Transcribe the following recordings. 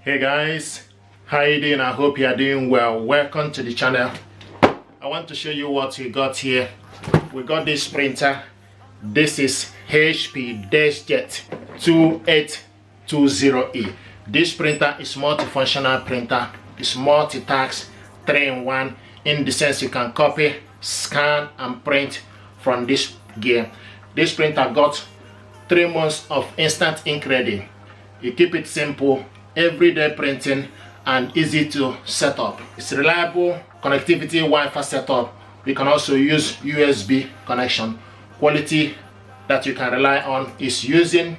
Hey guys, how you doing? I hope you are doing well. Welcome to the channel. I want to show you what we got here. We got this printer. This is HP Deskjet 2820e. This printer is multifunctional printer. It's multitask, 3-in-1, in the sense you can copy, scan and print from this gear. This printer got 3 months of instant ink ready. You keep it simple, everyday printing, and easy to set up. It's reliable connectivity Wi-Fi setup. We can also use USB connection. Quality that you can rely on is using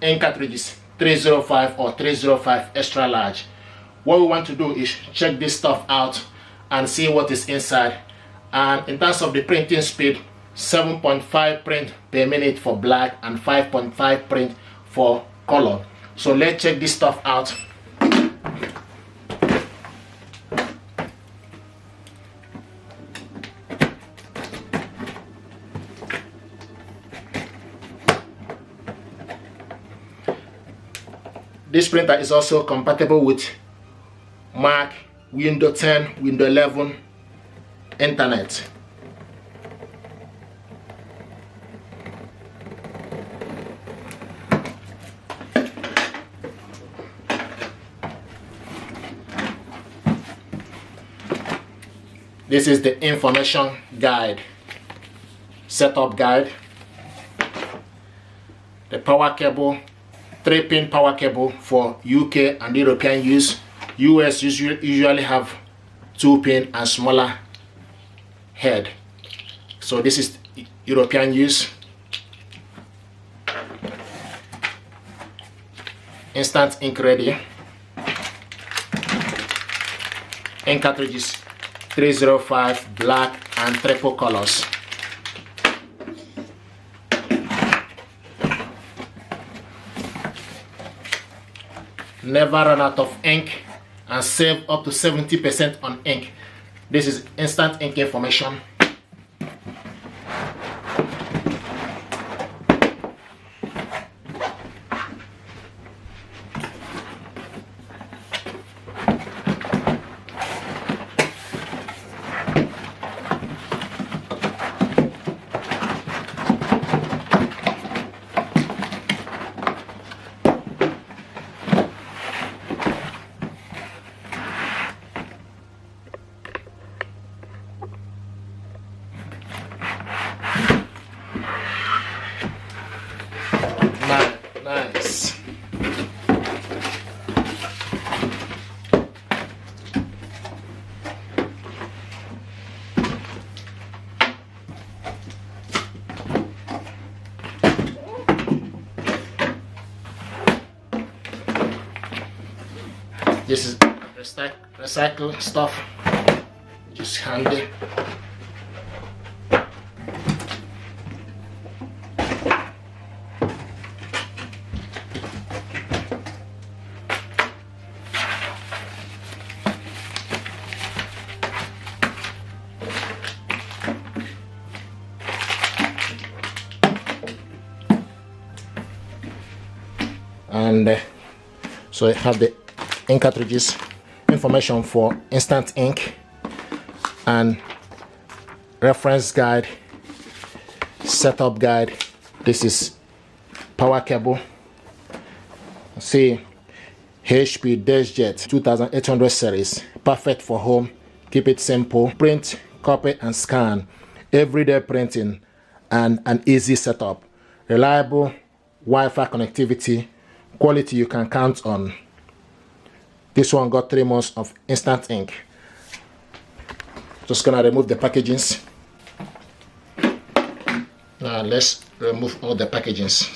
ink cartridges 305 or 305 extra large. What we want to do is check this stuff out and see what is inside. And in terms of the printing speed, 7.5 print per minute for black and 5.5 print for color. So let's check this stuff out. This printer is also compatible with Mac, Windows 10, Windows 11, Internet. This is the information guide, setup guide, the power cable, 3-pin power cable for UK and European use. US usually have 2-pin and smaller head. So this is European use. Instant ink ready. Ink cartridges 305 black and triple colors. Never run out of ink and save up to 70% on ink. This is instant ink information. Nice. This is recycle stuff, just handy. And so I have the ink cartridges, information for instant ink, and reference guide, setup guide. This is power cable. See, HP Deskjet 2820 series, perfect for home. Keep it simple, print, copy and scan, everyday printing, and an easy setup. Reliable Wi-Fi connectivity, quality you can count on. This one got 3 months of instant ink. Just gonna remove the packagings. Now let's remove all the packagings.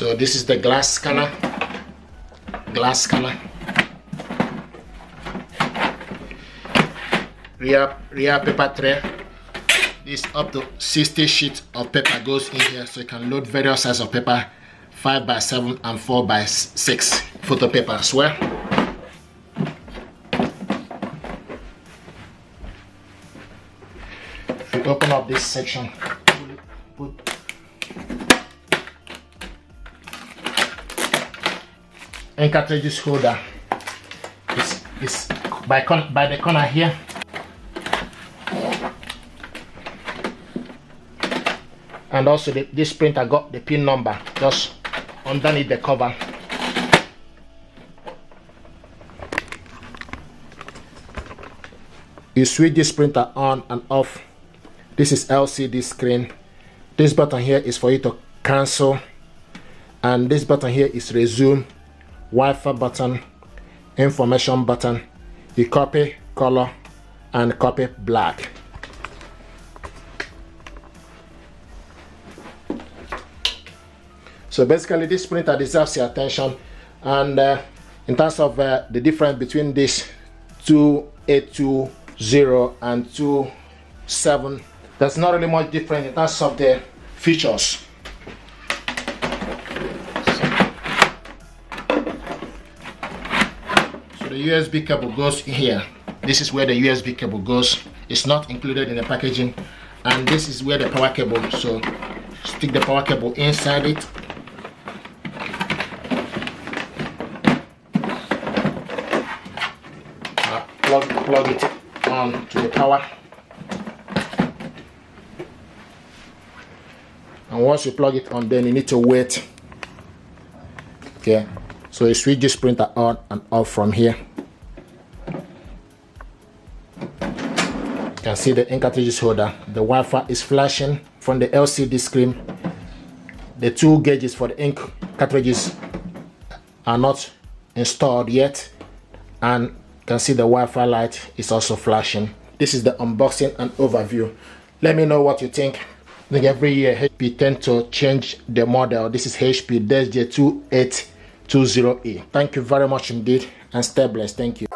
So this is the glass scanner. Rear paper tray. This up to 60 sheets of paper goes in here, so you can load various sizes of paper, 5x7 and 4x6 photo paper as well. If you open up this section, put ink cartridges holder. It's by the corner here. And also this printer got the pin number just underneath the cover. You switch this printer on and off. This is LCD screen. This button here is for you to cancel, and this button here is resume. Wi-Fi button, information button. You copy color and copy black. So basically this printer deserves your attention, and in terms of the difference between this 2820 and 27, there's not really much difference in terms of the features. So the USB cable goes in here. This is where the USB cable goes. It's not included in the packaging, and this is where the power cable, so stick the power cable inside it. Plug it on to the power, and once you plug it on, then you need to wait. Okay, so you switch this printer on and off from here. You can see the ink cartridges holder. The Wi-Fi is flashing from the LCD screen. The two gauges for the ink cartridges are not installed yet, and you can see the Wi-Fi light is also flashing. This is the unboxing and overview. Let me know what you think. I think every year HP tend to change the model. This is HP Deskjet 2820e. Thank you very much indeed, and stay blessed. Thank you.